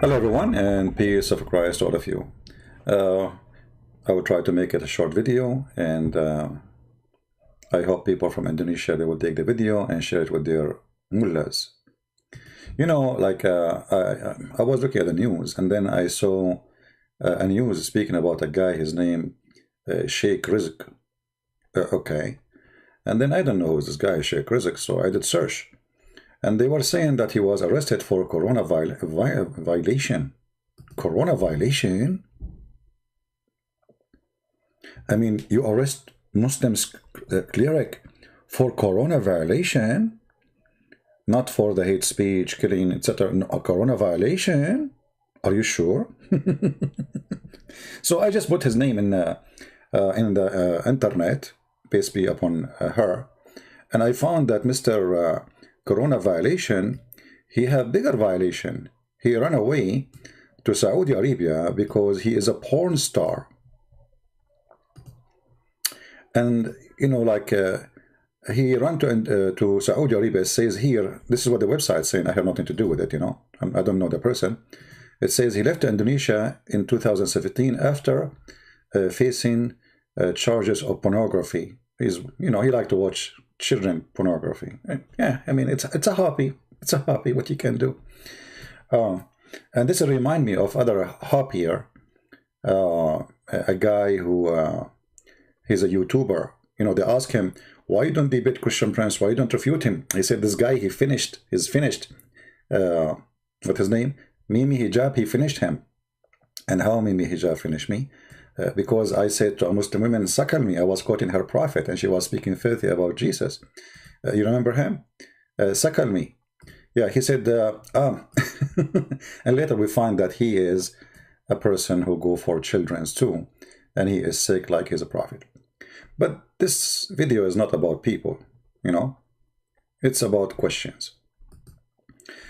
Hello, everyone, and peace of Christ to all of you. I will try to make it a short video, and I hope people from Indonesia, they will take the video and share it with their mullahs. You know, like I was looking at the news, and then I saw a news speaking about a guy, his name Sheikh Rizq. Okay, and then I don't know who's this guy, Sheikh Rizq, so I did search. And they were saying that he was arrested for corona violation. Corona violation? I mean, you arrest Muslims, cleric, for corona violation, not for the hate speech, killing, etc. No, a corona violation? Are you sure? So I just put his name in the internet, peace be upon her, and I found that Mr. Corona violation, he had bigger violation. He ran away to Saudi Arabia because he is a porn star. And, you know, like he ran to Saudi Arabia. It says here, this is what the website is saying. I have nothing to do with it, you know. I don't know the person. It says he left Indonesia in 2017 after facing charges of pornography. He's, you know, he liked to watch children pornography. Yeah, I mean, it's a hobby. It's a hobby, what you can do. And this remind me of other hobbier, a guy who, he's a YouTuber. You know, they ask him, why you don't debate Christian Prince? Why you don't refute him? He said, this guy, he's finished, what's his name? Mimi Hijab, he finished him. And how Mimi Hijab finished me? Because I said to a Muslim woman, suckle me. I was quoting her prophet, and she was speaking filthy about Jesus. You remember him? Suckle me. Yeah, he said, and later we find that he is a person who go for children's too, and he is sick like he's a prophet. But this video is not about people, you know. It's about questions.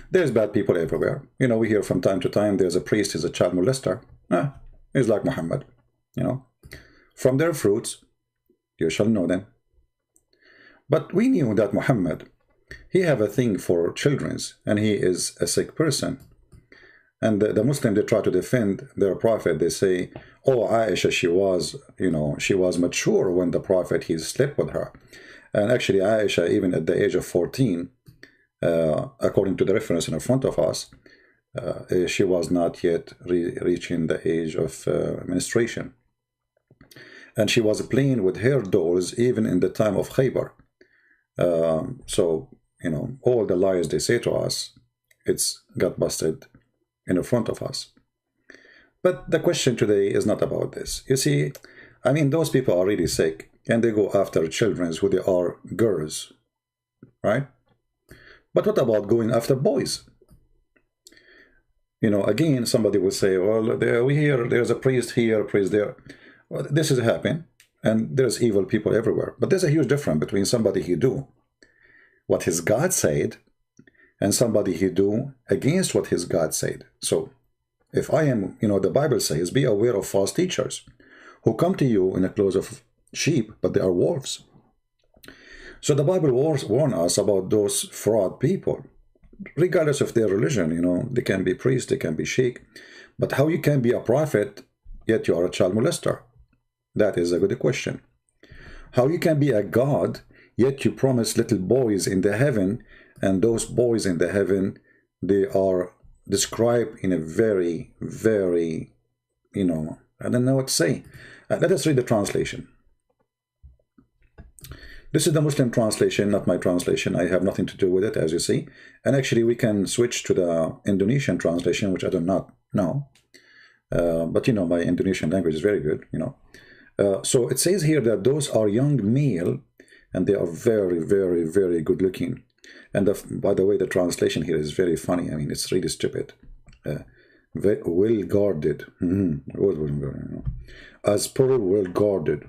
There's bad people everywhere. You know, we hear from time to time there's a priest, he's a child molester. He's like Muhammad. You know, from their fruits you shall know them. But we knew that Muhammad, he have a thing for children's, and he is a sick person. And the Muslims, they try to defend their prophet. They say, oh, Aisha, she was, you know, she was mature when the prophet, he slept with her. And actually Aisha, even at the age of 14, according to the reference in front of us, she was not yet reaching the age of menstruation. And she was playing with her dolls even in the time of Khaybar. So, you know, all the lies they say to us, it's got busted in front of us. But the question today is not about this. You see, I mean, those people are really sick, and they go after children who they are girls, right? But what about going after boys? You know, again, somebody will say, well, there's a priest here, a priest there. Well, this is happening, and there's evil people everywhere. But there's a huge difference between somebody who do what his God said and somebody who do against what his God said. So if I am, you know, the Bible says, be aware of false teachers who come to you in the clothes of sheep, but they are wolves. So the Bible warns us about those fraud people, regardless of their religion. You know, they can be priests, they can be sheikh, but how you can be a prophet yet you are a child molester? That is a good question. How you can be a God yet you promise little boys in the heaven, and those boys in the heaven, they are described in a very, very, you know, I don't know what to say. Let us read the translation. This is the Muslim translation, not my translation. I have nothing to do with it, as you see. And actually, we can switch to the Indonesian translation, which I do not know. But, you know, my Indonesian language is very good, you know. So it says here that those are young male, and they are very, very, very good looking. And by the way, the translation here is very funny. I mean, it's really stupid. Well guarded. As per well guarded.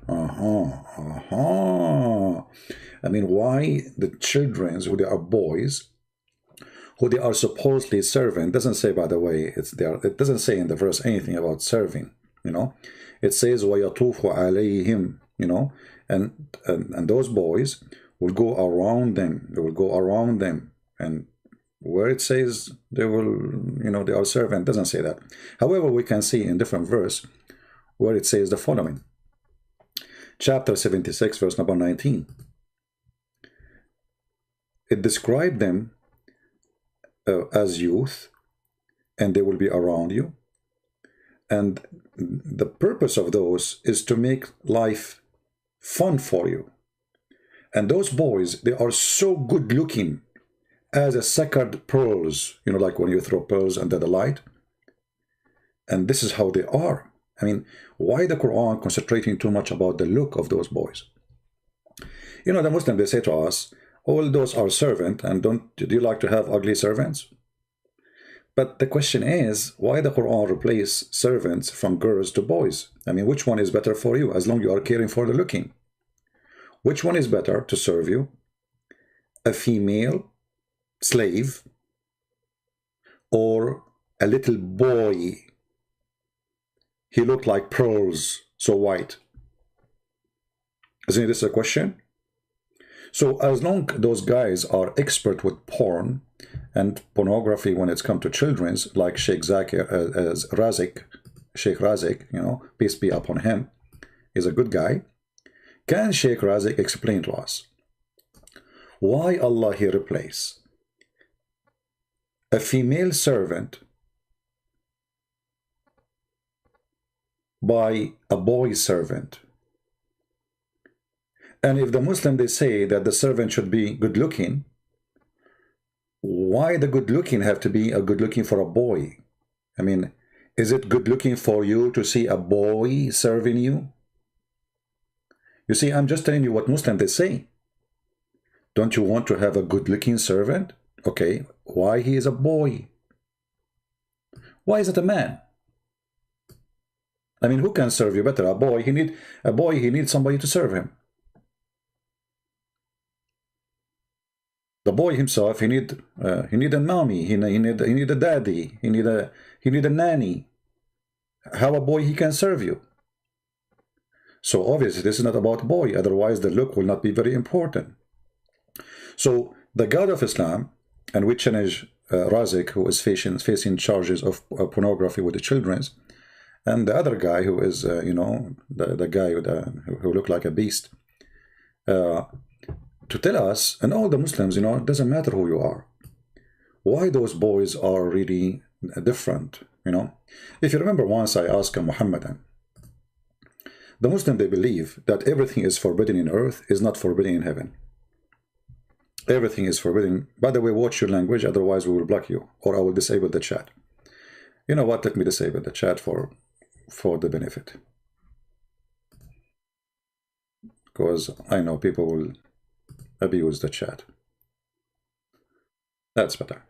I mean, why the children, who they are boys, who they are supposedly serving, doesn't say, by the way, it doesn't say in the verse anything about serving, you know. It says وَيَطُوفُ عَلَيْهِمْ, you know, and those boys will go around them. They will go around them and where it says they will, they are servant. Doesn't say that. However, we can see in different verse where it says the following. Chapter 76, verse number 19. It described them as youth, and they will be around you. And the purpose of those is to make life fun for you. And those boys, they are so good looking as a sacred pearls, like when you throw pearls under the light. And this is how they are. I mean, why the Quran concentrating too much about the look of those boys? The Muslims, they say to us, all those are servant, and do you like to have ugly servants? But the question is, why the Quran replace servants from girls to boys? I mean, which one is better for you, as long as you are caring for the looking? Which one is better to serve you? A female slave or a little boy? He looked like pearls, so white. Isn't this a question? So as long as those guys are expert with porn and pornography when it's come to children's, like Sheikh Razik, peace be upon him, is a good guy. Can Sheikh Razik explain to us why Allah he replace a female servant by a boy servant? And if the Muslim, they say that the servant should be good looking, why the good looking have to be a good looking for a boy? I mean, is it good looking for you to see a boy serving you? You see, I'm just telling you what Muslims they say. Don't you want to have a good looking servant? Okay, why he is a boy? Why is it a man? I mean, who can serve you better? A boy, he needs somebody to serve him. The boy himself, he need a mommy, he need a daddy, he need a nanny. How a boy he can serve you? So obviously this is not about boy, otherwise the look will not be very important. So the God of Islam, and we challenge Razik, who is facing charges of pornography with the children's, and the other guy who is, the guy who looked like a beast, to tell us, and all the Muslims, it doesn't matter who you are, why those boys are really different, If you remember, once I asked a Muhammadan, the Muslim, they believe that everything is forbidden in earth is not forbidden in heaven. Everything is forbidden. By the way, watch your language, otherwise we will block you, or I will disable the chat. You know what? Let me disable the chat for the benefit. Because I know people will abuse the chat. That's better.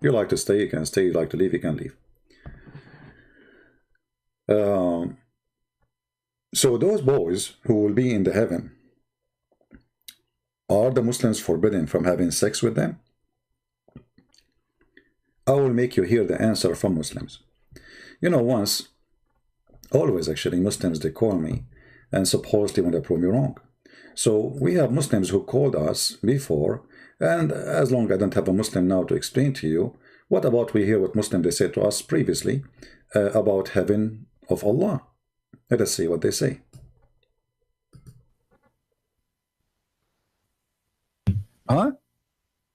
You like to stay, you can stay. You like to leave, you can leave. So those boys who will be in the heaven, are the Muslims forbidden from having sex with them? I will make you hear the answer from Muslims. Always actually, Muslims, they call me and supposedly want to prove me wrong. So we have Muslims who called us before, and as long as I don't have a Muslim now to explain to you, what about we hear what Muslims they said to us previously about heaven of Allah? Let us see what they say. Huh?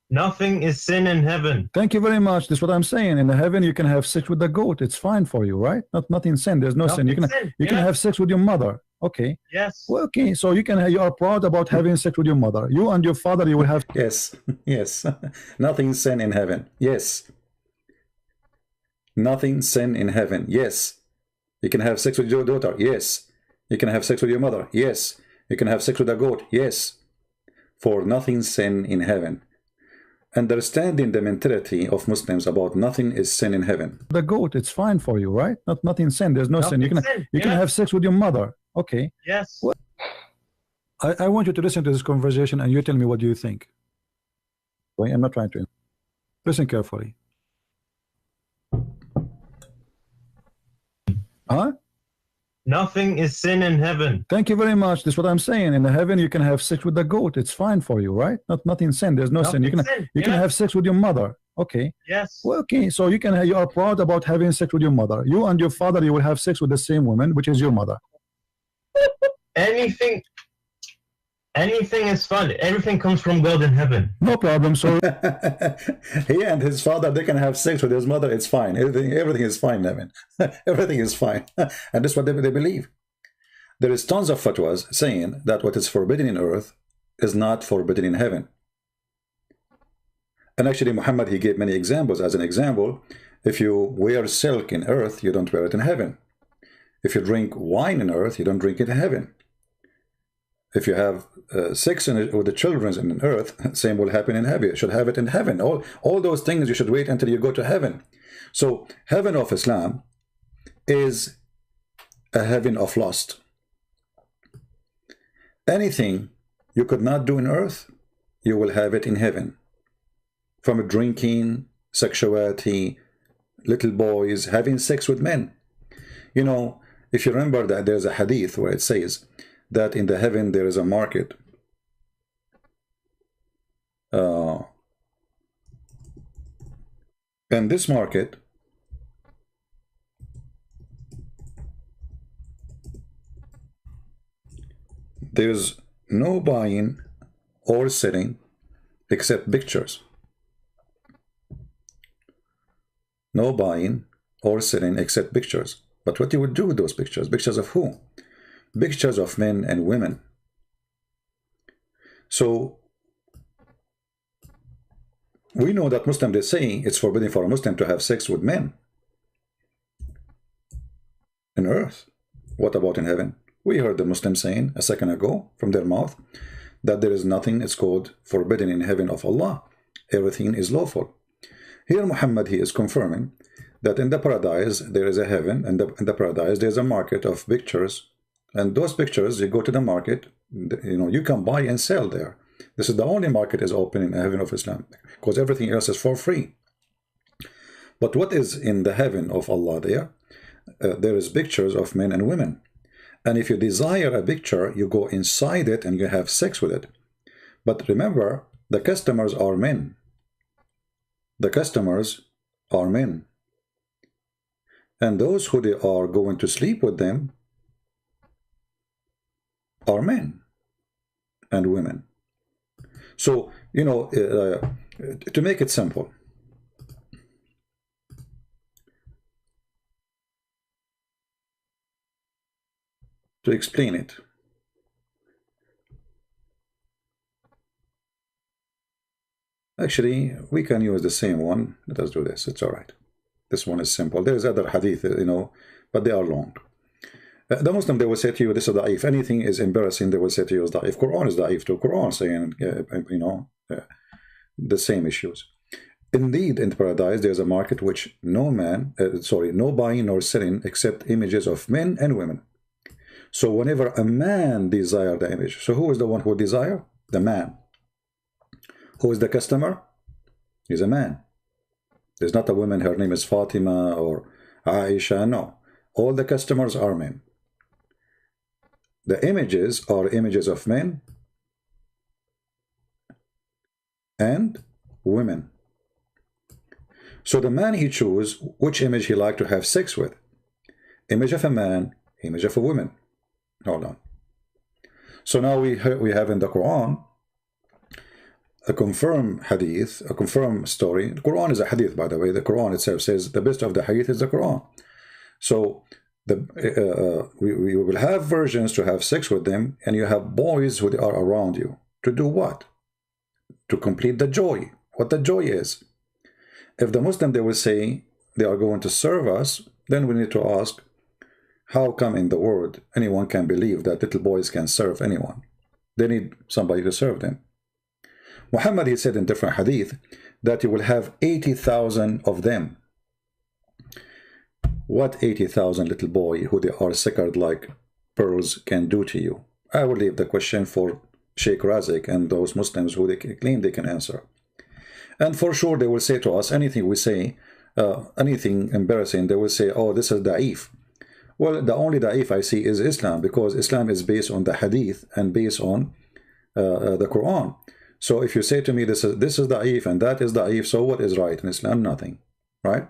Nothing is sin in heaven. Thank you very much. That's what I'm saying. In the heaven, you can have sex with the goat. It's fine for you, right? Nothing sin. There's no sin. You can have sex with your mother. Okay. Yes. Well, okay. So you are proud about having sex with your mother. You and your father, you will have. Yes. Yes. Nothing sin in heaven. Yes. Nothing sin in heaven. Yes. You can have sex with your daughter. Yes. You can have sex with your mother. Yes. You can have sex with a goat. Yes. For nothing sin in heaven. Understanding the mentality of Muslims about nothing is sin in heaven. The goat, it's fine for you, right? Nothing sin. There's no sin. You can have sex with your mother. Okay. Yes. Well, I want you to listen to this conversation and you tell me what do you think. Okay? I'm not trying to. Listen carefully. Huh? Nothing is sin in heaven. Thank you very much. That's what I'm saying. In the heaven, you can have sex with the goat. It's fine for you, right? Nothing sin. There's no sin. You can have sex with your mother. Okay. Yes. Well, okay. So you are proud about having sex with your mother. You and your father, you will have sex with the same woman, which is your mother. Anything is fun. Everything comes from God in heaven. No problem. So he and his father, they can have sex with his mother. It's fine. Everything is fine, Nevin. Everything is fine. And that's what they believe. There is tons of fatwas saying that what is forbidden in earth is not forbidden in heaven. And actually, Muhammad, he gave many examples. As an example, if you wear silk in earth, you don't wear it in heaven. If you drink wine in earth, you don't drink it in heaven. If you have sex with the children in earth, same will happen in heaven. You should have it in heaven. All those things, you should wait until you go to heaven. So heaven of Islam is a heaven of lust. Anything you could not do in earth, you will have it in heaven. From drinking, sexuality, little boys having sex with men. You know, if you remember that there's a hadith where it says that in the heaven there is a market. And this market, there's no buying or selling except pictures. No buying or selling except pictures. But what you would do with those pictures? Pictures of who? Pictures of men and women. So we know that Muslims, they say it's forbidden for a Muslim to have sex with men in earth. What about in heaven? We heard the Muslims saying a second ago from their mouth that there is nothing, it's called forbidden in heaven of Allah. Everything is lawful. Here Muhammad, he is confirming that in the paradise there is a heaven, and in the paradise there's a market of pictures. And those pictures, you go to the market, you know, you can buy and sell there. This is the only market is open in the heaven of Islam, because everything else is for free. But what is in the heaven of Allah there? There is pictures of men and women. And if you desire a picture, you go inside it and you have sex with it. But remember, the customers are men. The customers are men. And those who they are going to sleep with them are men and women. So, you know, to make it simple, to explain it, actually, we can use the same one. Let us do this. It's all right. This one is simple. There is other hadith, you know, but they are long. The Muslim, they will say to you, this is da'if. Anything is embarrassing, they will say to you is da'if. Quran is da'if too. Quran saying, you know, the same issues. Indeed, in paradise, there's a market which no buying nor selling except images of men and women. So whenever a man desires the image, so who is the one who desires? The man. Who is the customer? He's a man. There's not a woman, her name is Fatima or Aisha, no. All the customers are men. The images are images of men and women. So the man, he chooses which image he like to have sex with. Image of a man, image of a woman. Hold on. So now we have in the Quran a confirmed hadith, a confirmed story. The Quran is a hadith, by the way. The Quran itself says the best of the hadith is the Quran. So we will have virgins to have sex with them, and you have boys who are around you. To do what? To complete the joy. What the joy is. If the Muslim, they will say they are going to serve us, then we need to ask, how come in the world anyone can believe that little boys can serve anyone? They need somebody to serve them. Muhammad, he said in different hadith that you will have 80,000 of them. What 80,000 little boy who they are sacred like pearls can do to you? I will leave the question for Sheikh Razik and those Muslims who they claim they can answer. And for sure they will say to us, anything we say, anything embarrassing, they will say, oh, this is da'if. Well, the only da'if I see is Islam, because Islam is based on the hadith and based on the Quran. So if you say to me this is da'if and that is da'if, so what is right in Islam? Nothing, right?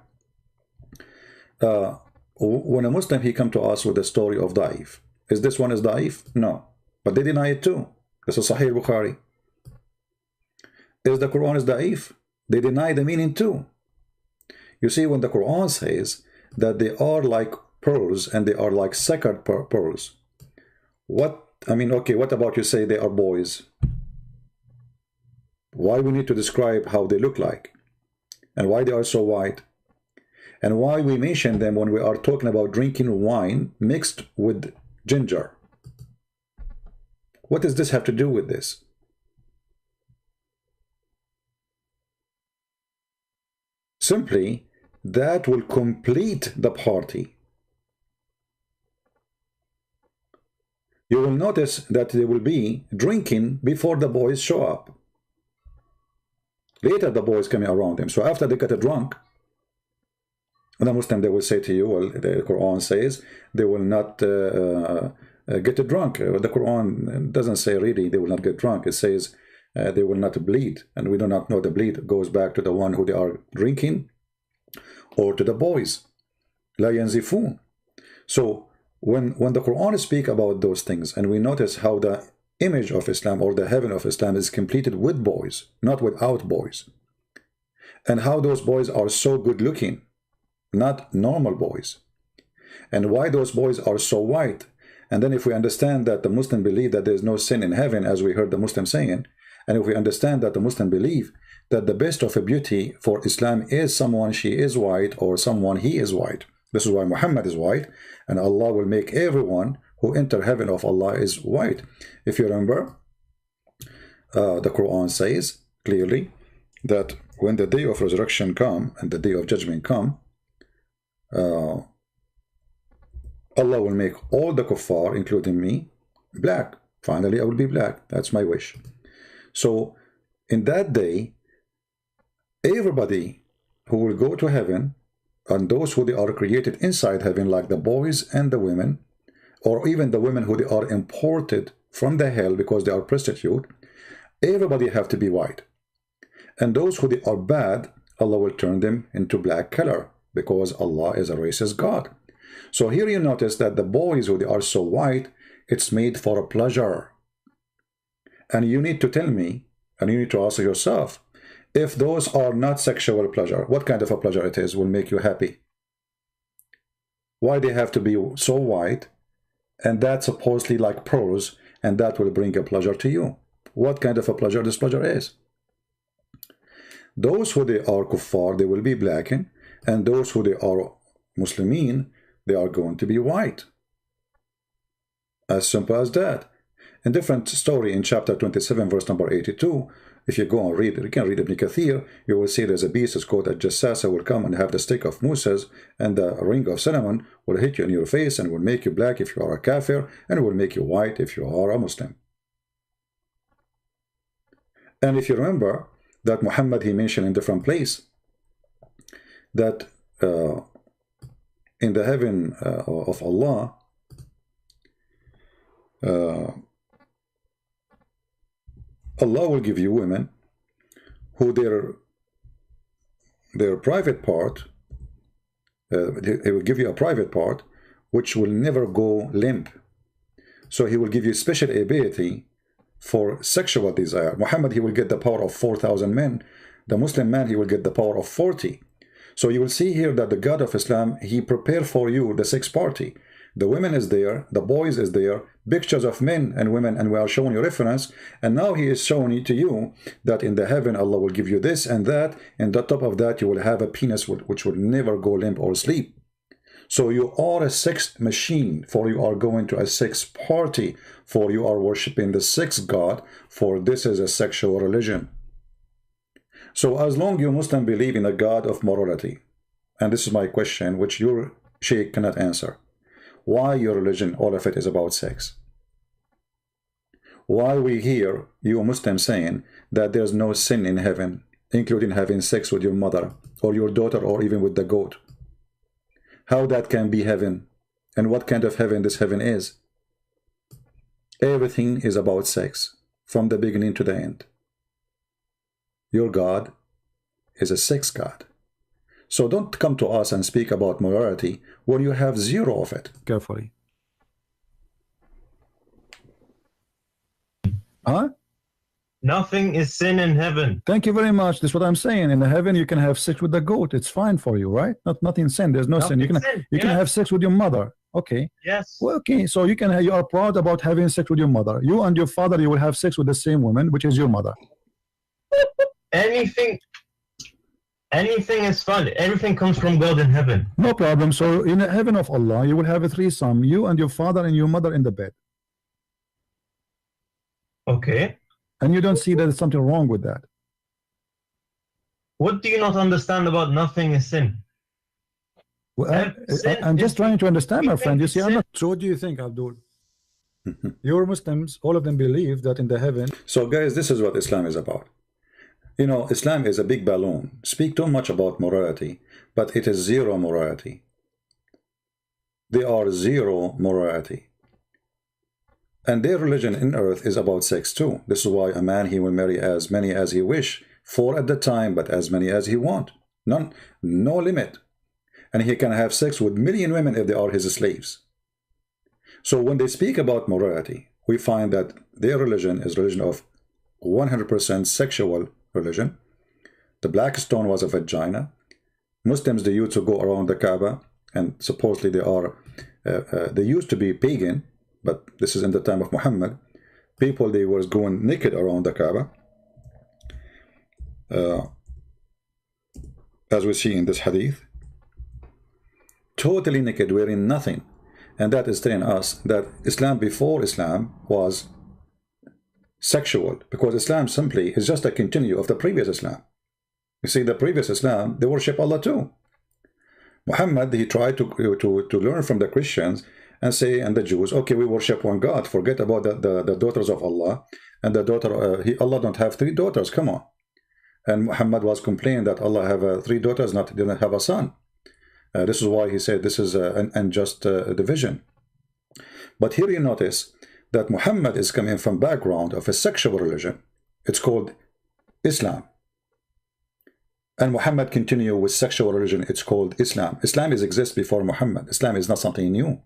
When a Muslim, he come to us with the story of da'if, is this one is da'if? No, but they deny it too. This is Sahih Bukhari. Is the Quran is da'if? They deny the meaning too. You see, when the Quran says that they are like pearls and they are like sacred pearls, what about you say they are boys? Why we need to describe how they look like and why they are so white, and why we mention them when we are talking about drinking wine mixed with ginger? What does this have to do with this? Simply, that will complete the party. You will notice that they will be drinking before the boys show up. Later, the boys coming around them. So after they get drunk, the Muslim, they will say to you, well, the Quran says they will not get drunk. The Quran doesn't say really they will not get drunk. It says they will not bleed. And we do not know the bleed goes back to the one who they are drinking or to the boys. La yanzifun. So when the Quran speaks about those things, and we notice how the image of Islam or the heaven of Islam is completed with boys, not without boys, and how those boys are so good looking, not normal boys, and why those boys are so white. And then if we understand that the Muslim believe that there is no sin in heaven, as we heard the Muslim saying, and if we understand that the Muslim believe that the best of a beauty for Islam is someone she is white or someone he is white. This is why Muhammad is white, and Allah will make everyone who enter heaven of Allah is white. If you remember, the Quran says clearly that when the day of resurrection come and the day of judgment come, Allah will make all the kuffar, including me, black. Finally, I will be black. That's my wish. So in that day, everybody who will go to heaven, and those who they are created inside heaven, like the boys and the women, or even the women who they are imported from the hell because they are prostitute, everybody have to be white. And those who they are bad, Allah will turn them into black color, because Allah is a racist God. So here you notice that the boys who they are so white, it's made for a pleasure. And you need to tell me, and you need to ask yourself, if those are not sexual pleasure, what kind of a pleasure it is will make you happy? Why they have to be so white, and that supposedly like pearls, and that will bring a pleasure to you? What kind of a pleasure this pleasure is? Those who they are kuffar, they will be blackened, and those who they are Muslimin, they are going to be white. As simple as that. In different story in chapter 27, verse number 82, if you go and read, you can read Ibn Kathir, you will see there's a beast, it's called a Jassasa, will come and have the stick of Moses, and the ring of Solomon will hit you in your face and will make you black if you are a kafir, and will make you white if you are a Muslim. And if you remember that Muhammad, he mentioned in different place that in the heaven of Allah, Allah will give you women who their private part, he will give you a private part which will never go limp. So he will give you special ability for sexual desire. Muhammad, he will get the power of 4,000 men. The Muslim man, he will get the power of 40. So you will see here that the God of Islam, he prepared for you the sex party. The women is there, the boys is there, pictures of men and women, and we are showing you reference. And now he is showing it to you that in the heaven, Allah will give you this and that, and the top of that, you will have a penis which will never go limp or sleep. So you are a sex machine, for you are going to a sex party, for you are worshipping the sex God, for this is a sexual religion. So as long you Muslim believe in a God of morality, and this is my question, which your sheikh cannot answer, why your religion, all of it is about sex? Why we hear you Muslims saying that there's no sin in heaven, including having sex with your mother, or your daughter, or even with the goat? How that can be heaven, And what kind of heaven this heaven is? Everything is about sex, from the beginning to the end. Your God is a sex God. So don't come to us and speak about morality when you have zero of it. Carefully. Huh? Nothing is sin in heaven. Thank you very much. That's what I'm saying. In the heaven, you can have sex with the goat. It's fine for you, right? Nothing sin. There's no sin. You can have sex with your mother. Okay. Yes. Well, okay. So you are proud about having sex with your mother. You and your father, you will have sex with the same woman, which is your mother. Anything is fun. Everything comes from God in heaven. No problem. So in the heaven of Allah, you will have a threesome. You and your father and your mother in the bed. Okay. And you don't see that there's something wrong with that. What do you not understand about nothing is sin? Well, I'm just trying to understand, my friend. You see, I'm not. So what do you think, Abdul? Your Muslims, all of them believe that in the heaven. So guys, this is what Islam is about. You know, Islam is a big balloon. Speak too much about morality, but it is zero morality. They are zero morality. And their religion in earth is about sex too. This is why a man, he will marry as many as he wish, 4 at the time, but as many as he want. None, no limit. And he can have sex with 1,000,000 women if they are his slaves. So when they speak about morality, we find that their religion is religion of 100% sexual religion. The black stone was a vagina. Muslims, they used to go around the Kaaba, and supposedly they used to be pagan, but this is in the time of Muhammad. People, they were going naked around the Kaaba, as we see in this hadith. Totally naked, wearing nothing. And that is telling us that Islam before Islam was sexual, because Islam simply is just a continue of the previous Islam. You see, the previous Islam, they worship Allah too. Muhammad, he tried to learn from the Christians and say, and the Jews, okay, we worship one God, forget about the daughters of Allah, and the daughter, Allah don't have 3 daughters, come on. And Muhammad was complaining that Allah have 3 daughters, didn't have a son. This is why he said this is an unjust division. But here you notice that Muhammad is coming from background of a sexual religion. It's called Islam. And Muhammad continue with sexual religion. It's called Islam. Islam exists before Muhammad. Islam is not something new.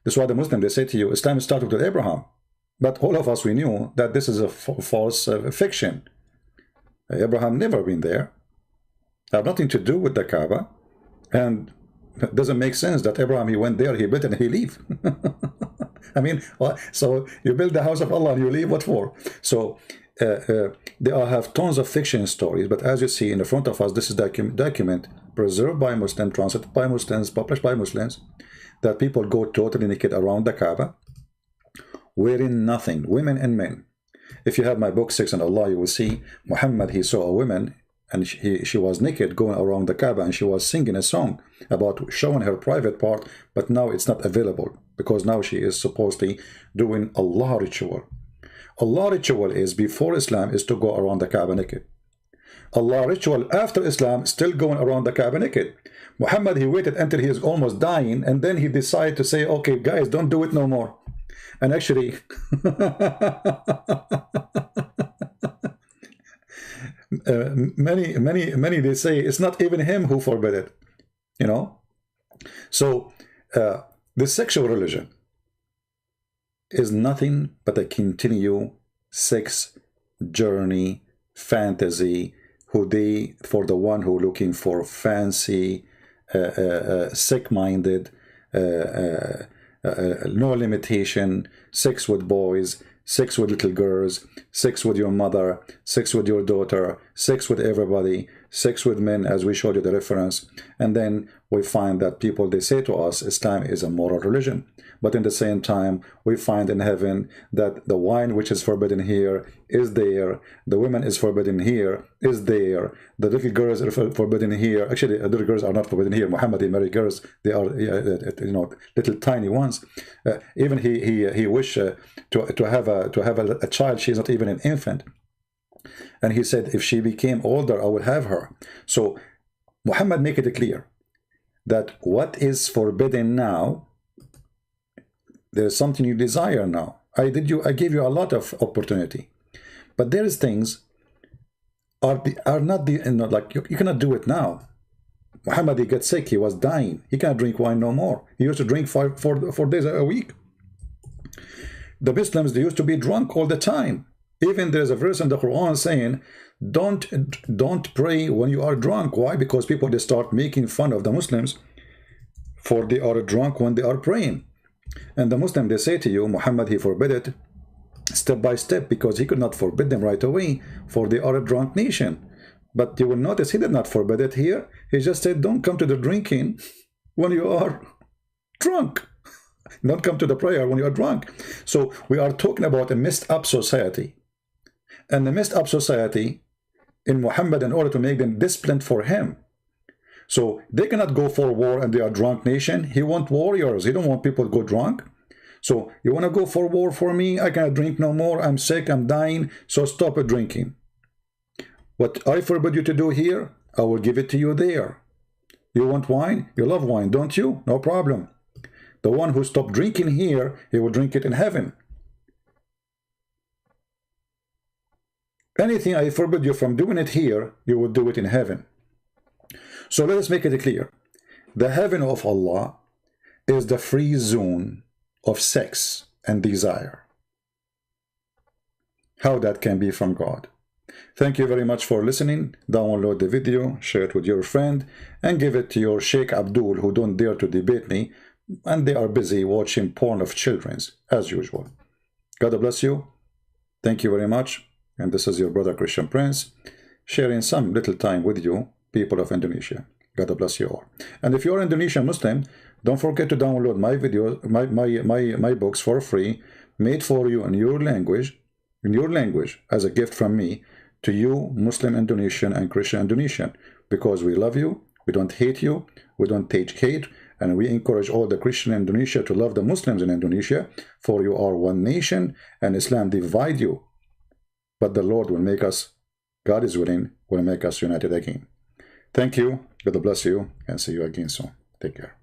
That's why the Muslims, they say to you, Islam started with Abraham. But all of us, we knew that this is a false fiction. Abraham never been there. Have nothing to do with the Kaaba. And it doesn't make sense that Abraham, he went there, he built it, and he leave. I mean, so you build the house of Allah and you leave, what for? So they all have tons of fiction stories, but as you see in the front of us, this is document preserved by Muslims, translated by Muslims, published by Muslims, that people go totally naked around the Kaaba, wearing nothing, women and men. If you have my book, Sex and Allah, you will see Muhammad, he saw a woman, and she was naked going around the Kaaba, and she was singing a song about showing her private part, but now it's not available, because now she is supposedly doing Allah ritual. Allah ritual is before Islam is to go around the Kaaba naked. Allah ritual after Islam still going around the Kaaba naked. Muhammad, he waited until he is almost dying, and then he decided to say, okay guys, don't do it no more. And actually many they say it's not even him who forbid it, you know. So the sexual religion is nothing but a continued sex journey, fantasy, for the one who looking for fancy, sick-minded, no limitation, sex with boys, sex with little girls, sex with your mother, sex with your daughter, sex with everybody, sex with men, as we showed you the reference. And then we find that people, they say to us, Islam is a moral religion. But in the same time, we find in heaven that the wine which is forbidden here is there, the women is forbidden here, is there, the little girls are forbidden here. Actually, little girls are not forbidden here. Muhammad, he married girls, they are, you know, little tiny ones. Even he wished to have a child. She is not even an infant. And he said, if she became older, I will have her. So Muhammad make it clear. that what is forbidden now, there's something you desire now. I gave you a lot of opportunity, but there's things are not the, like you cannot do it now. Muhammad, he gets sick, he was dying, he can't drink wine no more. He used to drink 4 days a week. The Muslims, they used to be drunk all the time. Even there's a verse in the Quran saying, don't pray when you are drunk. Why? Because people, they start making fun of the Muslims for they are drunk when they are praying. And the Muslim, they say to you, Muhammad, he forbid it step by step, because he could not forbid them right away, for they are a drunk nation. But you will notice he did not forbid it here. He just said, don't come to the drinking when you are drunk. Don't come to the prayer when you are drunk. So we are talking about a messed up society. And the messed up society in Muhammad, in order to make them disciplined for him. So they cannot go for war and they are a drunk nation. He wants warriors. He don't want people to go drunk. So you want to go for war for me? I cannot drink no more. I'm sick. I'm dying. So stop drinking. What I forbid you to do here, I will give it to you there. You want wine? You love wine, don't you? No problem. The one who stopped drinking here, he will drink it in heaven. Anything I forbid you from doing it here, you will do it in heaven. So let us make it clear. The heaven of Allah is the free zone of sex and desire. How that can be from God? Thank you very much for listening. Download the video, share it with your friend, and give it to your Sheikh Abdul, who don't dare to debate me, and they are busy watching porn of children's, as usual. God bless you. Thank you very much. And this is your brother Christian Prince, sharing some little time with you, people of Indonesia. God bless you all. And if you're Indonesian Muslim, don't forget to download my videos, my books for free, made for you in your language, as a gift from me to you, Muslim Indonesian and Christian Indonesian, because we love you, we don't hate you, we don't teach hate, and we encourage all the Christian in Indonesia to love the Muslims in Indonesia, for you are one nation, and Islam divide you. But the Lord will make us, God is willing, will make us united again. Thank you, God bless you, and see you again soon. Take care.